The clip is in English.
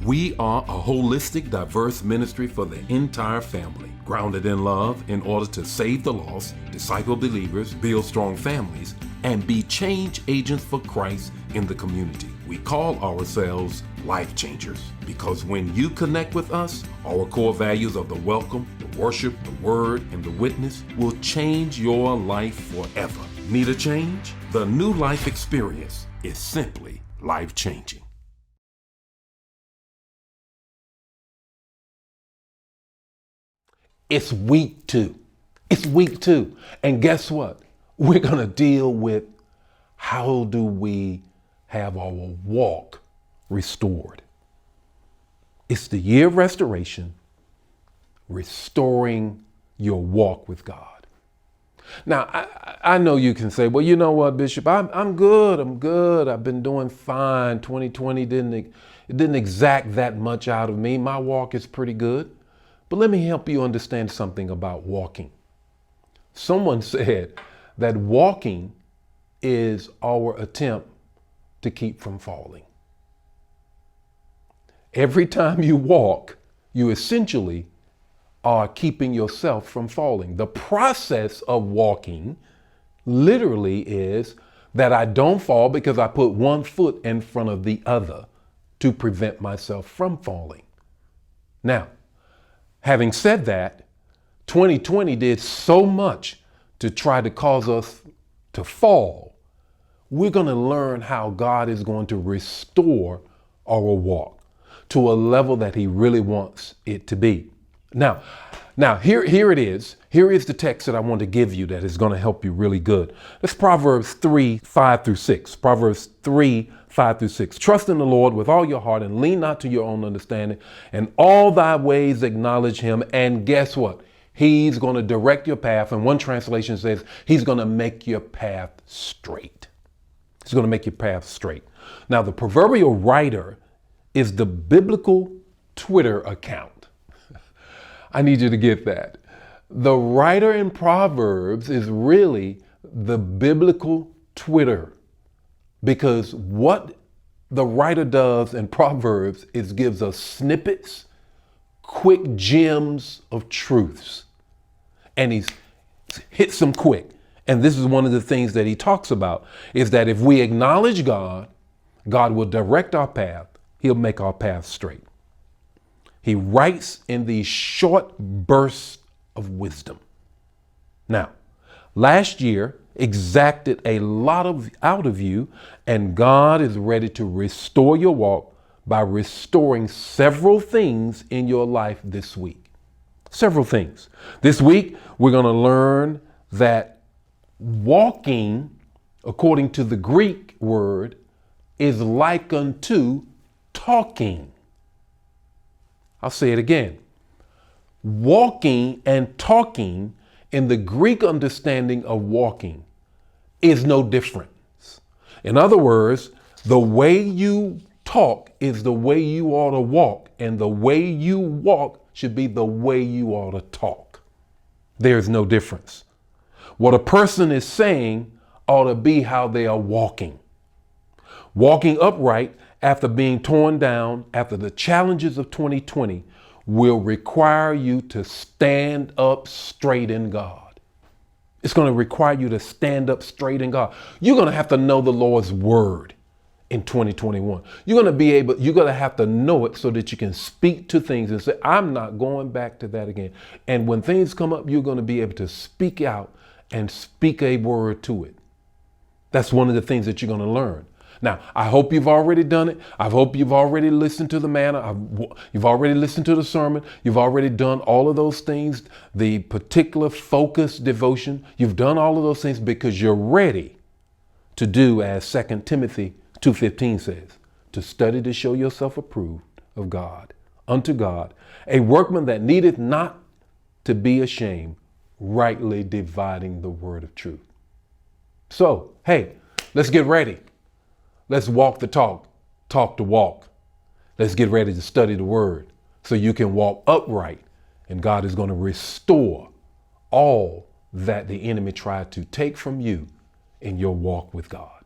We are a holistic, diverse ministry for the entire family, grounded in love in order to save the lost, disciple believers, build strong families, and be change agents for Christ in the community. We call ourselves Life Changers because when you connect with us, our core values of the welcome, the worship, the word, and the witness will change your life forever. Need a change? The New Life Experience is simply life-changing. It's week two. It's week two. And guess what? We're going to deal with how do we have our walk restored. It's the year of restoration, restoring your walk with God. Now, I know you can say, well, you know what, Bishop, I'm good. I've been doing fine. 2020 didn't exact that much out of me. My walk is pretty good. But let me help you understand something about walking. Someone said that walking is our attempt to keep from falling. Every time you walk, you essentially are keeping yourself from falling. The process of walking literally is that I don't fall because I put one foot in front of the other to prevent myself from falling. Now, having said that, 2020 did so much to try to cause us to fall. We're going to learn how God is going to restore our walk to a level that He really wants it to be. Now here it is. Here is the text that I want to give you that is going to help you really good. That's Proverbs 3, 5 through 6. Proverbs 3, 5 through 6. Trust in the Lord with all your heart and lean not to your own understanding. And all thy ways acknowledge Him. And guess what? He's going to direct your path. And one translation says He's going to make your path straight. He's going to make your path straight. Now, the proverbial writer is the biblical Twitter account. I need you to get that. The writer in Proverbs is really the biblical Twitter, because what the writer does in Proverbs is gives us snippets, quick gems of truths, and he hits them quick. And this is one of the things that he talks about, is that if we acknowledge God, God will direct our path. He'll make our path straight. He writes in these short bursts of wisdom. Now, last year exacted a lot out of you, and God is ready to restore your walk by restoring several things in your life this week. Several things. This week, we're going to learn that walking, according to the Greek word, is like unto talking. I'll say it again. Walking and talking in the Greek understanding of walking is no difference. In other words, the way you talk is the way you ought to walk, and the way you walk should be the way you ought to talk. There's no difference. What a person is saying ought to be how they are walking. Walking upright after being torn down, after the challenges of 2020, will require you to stand up straight in God. It's going to require you to stand up straight in God. You're going to have to know the Lord's word in 2021. You're going to have to know it so that you can speak to things and say, I'm not going back to that again. And when things come up, you're going to be able to speak out and speak a word to it. That's one of the things that you're going to learn. Now, I hope you've already done it. I hope you've already listened to the manna. You've already listened to the sermon. You've already done all of those things, the particular focus devotion. You've done all of those things because you're ready to do as 2 Timothy 2:15 says, to study to show yourself approved of God, unto God, a workman that needeth not to be ashamed, rightly dividing the word of truth. So, hey, let's get ready. Let's walk the talk the walk. Let's get ready to study the word so you can walk upright, and God is going to restore all that the enemy tried to take from you in your walk with God.